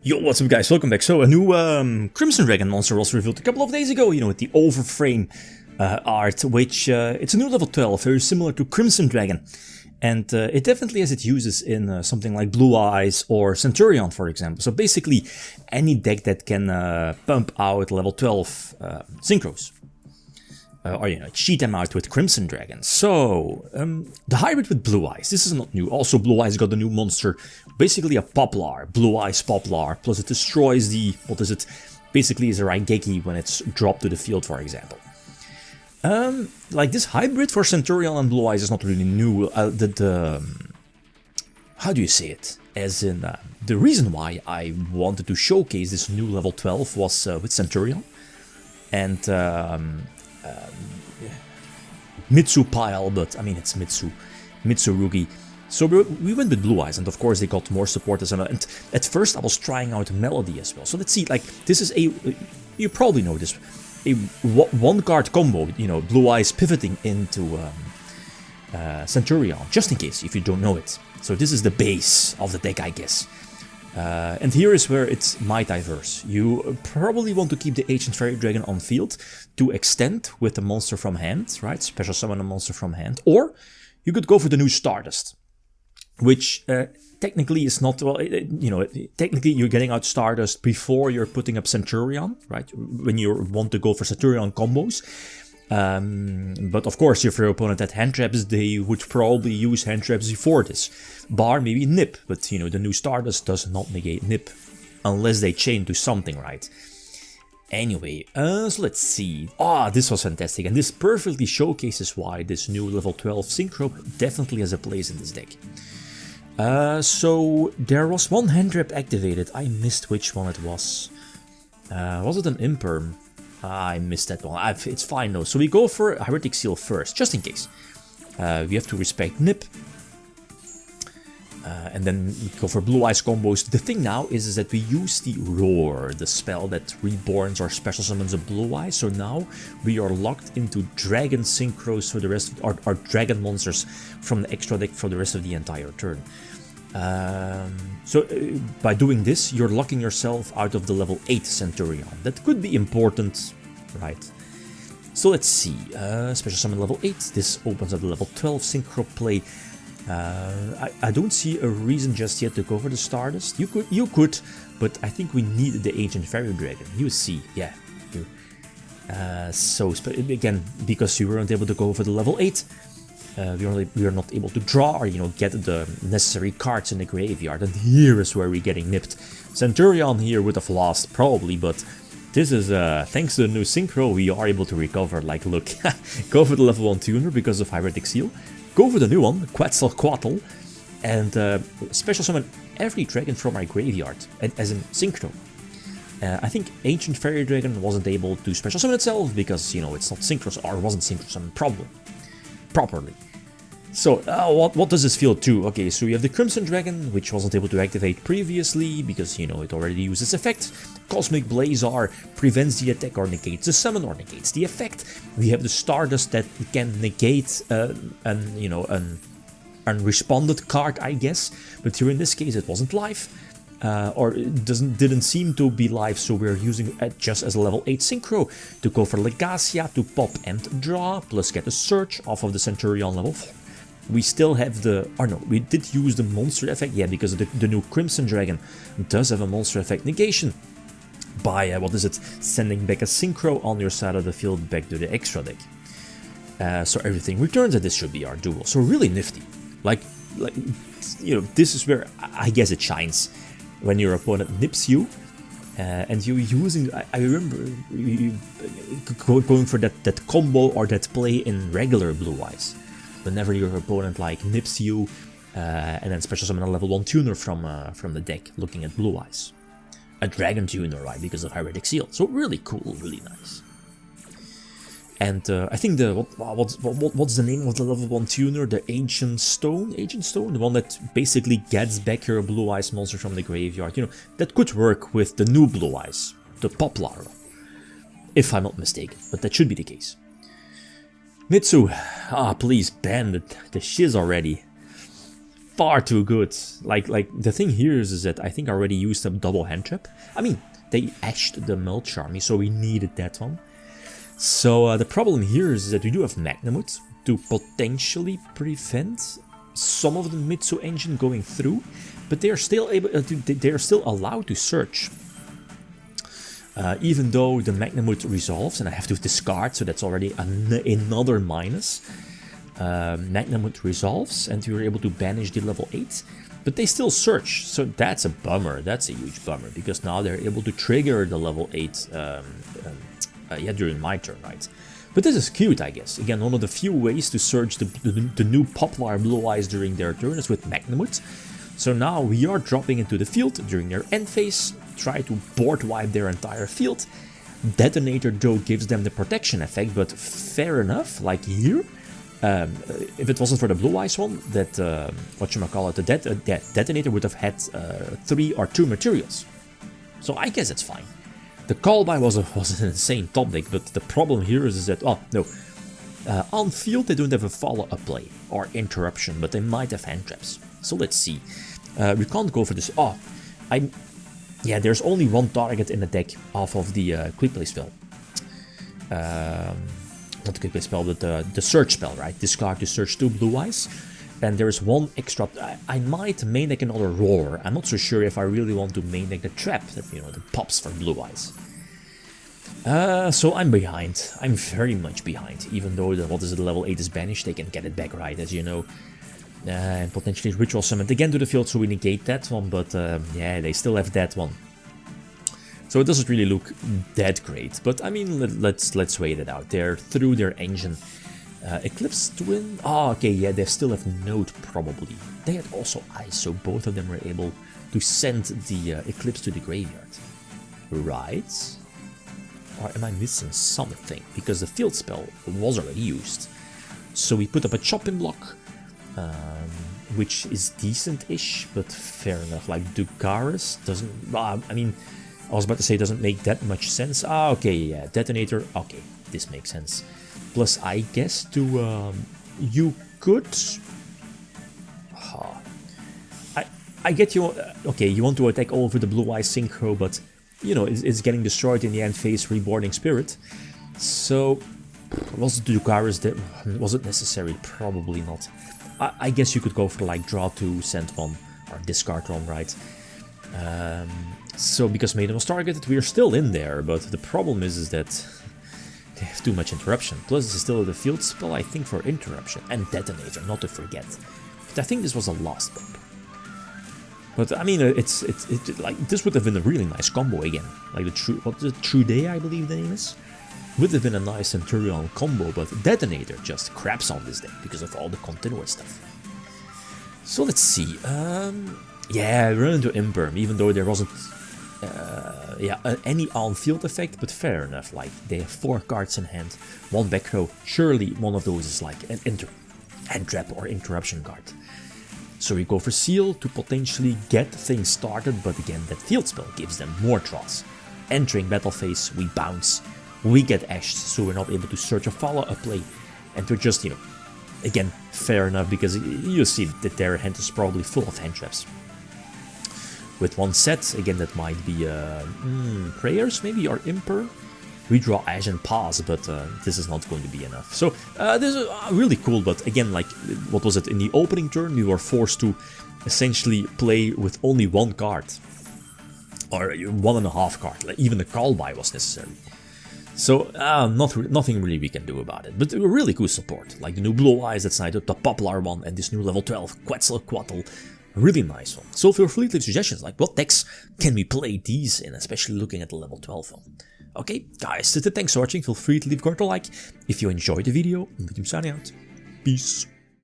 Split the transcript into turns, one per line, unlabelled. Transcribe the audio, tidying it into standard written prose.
Yo, what's up guys, welcome back. So a new Crimson Dragon monster was revealed a couple of days ago, you know, with the OVERFRAME art, which it's a new level 12, very similar to Crimson Dragon. And it definitely has its uses in something like Blue-Eyes or Centurion, for example. So basically, any deck that can pump out level 12 synchros. Or, you know, cheat them out with Crimson Dragon. So, the hybrid with Blue-Eyes, this is not new. Also, Blue-Eyes got a new monster, basically a Poplar, Blue-Eyes Poplar, plus it destroys the, what is it, basically is a Raigeki when it's dropped to the field, for example. Like this hybrid for Centurion and Blue-Eyes is not really new. How do you say it? As in, the reason why I wanted to showcase this new level 12 was with Centurion. And, Mitsu pile, but I mean it's Mitsurugi. So we went with Blue-Eyes, and of course they got more supporters. And at first I was trying out Melody as well. So let's see, like this is a, you probably know this, a one card combo. You know, Blue-Eyes pivoting into Centurion, just in case if you don't know it. So this is the base of the deck, I guess. And here is where it might diverse. You probably want to keep the Ancient Fairy Dragon on field to extend with the monster from hand, right? Special summon a monster from hand. Or you could go for the new Stardust, which technically is not, well, you know, technically you're getting out Stardust before you're putting up Centurion, right? When you want to go for Centurion combos. But of course, if your opponent had hand traps, they would probably use hand traps before this. Bar maybe Nip, but you know, the new Stardust does not negate Nip unless they chain to something, right? Anyway, so let's see. This was fantastic, and this perfectly showcases why this new level 12 Synchro definitely has a place in this deck. So there was one hand trap activated. I missed which one it was. Was it an Imperm? I missed that one. It's fine though. So we go for Heretic Seal first, just in case. We have to respect Nip. And then we go for Blue-Eyes combos. The thing now is that we use the Roar, the spell that reborns or special summons a Blue-Eyes. So now we are locked into Dragon Synchros for the rest of our Dragon monsters from the extra deck for the rest of the entire turn. So by doing this, you're locking yourself out of the level 8 Centurion. That could be important, right? So let's see. Special summon level 8. This opens up the level 12 Synchro play. I don't see a reason just yet to go for the Stardust. You could, but I think we need the Ancient Fairy Dragon. You see, yeah. So again, because you weren't able to go for the level 8, we are not able to draw or, you know, get the necessary cards in the graveyard. And here is where we're getting nipped. Centurion here would have lost probably, but this is thanks to the new Synchro we are able to recover. Like, look, go for the level 1 tuner because of Heretic Seal. Go for the new one, Quetzalcoatl, and special summon every dragon from our graveyard as in Synchro. I think Ancient Fairy Dragon wasn't able to special summon itself because, you know, it's not Synchro or wasn't Synchro summoned properly. So, what does this feel too? Okay, so you have the Crimson Dragon, which wasn't able to activate previously because, you know, it already used its effect. Cosmic Blazar prevents the attack or negates the summon or negates the effect. We have the Stardust that can negate an unresponded card, I guess. But here in this case, it wasn't live. Or it didn't seem to be live, so we're using it just as a level 8 Synchro to go for Legacia to pop and draw, plus get a search off of the Centurion level 4. We still have we did use the monster effect, yeah, because the new Crimson Dragon does have a monster effect negation by, sending back a Synchro on your side of the field back to the extra deck. So everything returns, and this should be our duel. So really nifty. Like, you know, this is where I guess it shines. When your opponent nips you, and you're using, I remember going for that combo or that play in regular Blue-Eyes. Whenever your opponent like nips you, and then special summon a level 1 tuner from the deck, looking at Blue-Eyes. A dragon tuner, right, because of Heretic Seal. So really cool, really nice. And I think what's the name of the level 1 tuner? The Ancient Stone, the one that basically gets back your Blue-Eyes monster from the graveyard. You know, that could work with the new Blue-Eyes, the Poplar, if I'm not mistaken, but that should be the case. Mitsu, please ban the shiz already. far too good. Like the thing here is that I think I already used a double hand trap. I mean, they ashed the Mulch Army, so we needed that one. So the problem here is that we do have Magnamut to potentially prevent some of the Mitsu engine going through, but they are still able. They are still allowed to search. Even though the Magnamut resolves, and I have to discard, so that's already another minus. Magnamut resolves, and we were able to banish the level 8, but they still search, so that's a bummer. That's a huge bummer, because now they're able to trigger the level 8 during my turn, right? But this is cute, I guess. Again, one of the few ways to search the new popular Blue-Eyes during their turn is with Magnamut. So now we are dropping into the field during their end phase, try to board wipe their entire field. Detonator though gives them the protection effect, but fair enough, like here. If it wasn't for the Blue-Eyes one, that, the Detonator would have had 3 or 2 materials. So I guess it's fine. The Callby was an insane top deck, but the problem here is that, on field they don't have a follow-up play or interruption, but they might have hand traps. So let's see. We can't go for this. There's only one target in the deck off of the quick play spell. Not the quick play spell, but the search spell, right? Discard to search 2 Blue-Eyes. And there's one extra. I might main deck another Roar. I'm not so sure if I really want to main deck the trap that that pops for Blue-Eyes. So I'm behind. I'm very much behind. Even though the level 8 is banished, they can get it back, right? As you know. And potentially Ritual Summon again to the field, so we negate that one, but they still have that one. So it doesn't really look that great, but I mean, let's wait it out. They're through their engine. Eclipse Twin? They still have Node, probably. They had also Ice, so both of them were able to send the Eclipse to the graveyard. Right? Or am I missing something? Because the field spell was already used. So we put up a chopping block, which is decent-ish, but fair enough. Like Dugaris doesn't. I mean, I was about to say it doesn't make that much sense. Detonator. Okay, this makes sense. Plus, I guess you could. I get you. You want to attack all over the Blue-Eyes Synchro, but it's getting destroyed in the end phase, Reborning Spirit. So, was Dugaris that was it necessary? Probably not. I guess you could go for like draw 2, send 1, or discard 1, right? So because Maiden was targeted, we are still in there, but the problem is that they have too much interruption. Plus this is still the field spell, I think, for interruption, and Detonator, not to forget. But I think this was a last bump. But I mean, it's like this would have been a really nice combo again. Like the True Day, I believe the name is. Would have been a nice Centurion combo, but Detonator just craps on this deck because of all the continuous stuff. So let's see. We run into Imperm, even though there wasn't any on-field effect, but fair enough. Like they have 4 cards in hand, 1 back row. Surely one of those is like an hand trap or interruption card. So we go for Seal to potentially get things started, but again, that field spell gives them more draws. Entering battle phase, we bounce. We get ashed, so we're not able to search a follow-up play. And we're just, again, fair enough, because you see that their hand is probably full of hand traps. With 1 set, again, that might be Prayers, maybe, or Imper. We draw Ash and Pass, but this is not going to be enough. So, this is really cool, but again, like, what was it? In the opening turn, we were forced to essentially play with only 1 card. Or 1.5 card, like, even the Callby was necessary. So, nothing really we can do about it. But really cool support, like the new Blue-Eyes, that's not the popular one, and this new level 12 Quetzalcoatl. Really nice one. So feel free to leave suggestions, like what decks can we play these in, especially looking at the level 12 one. Okay, guys, thanks for watching. Feel free to leave a like if you enjoyed the video. I'm signing out. Peace.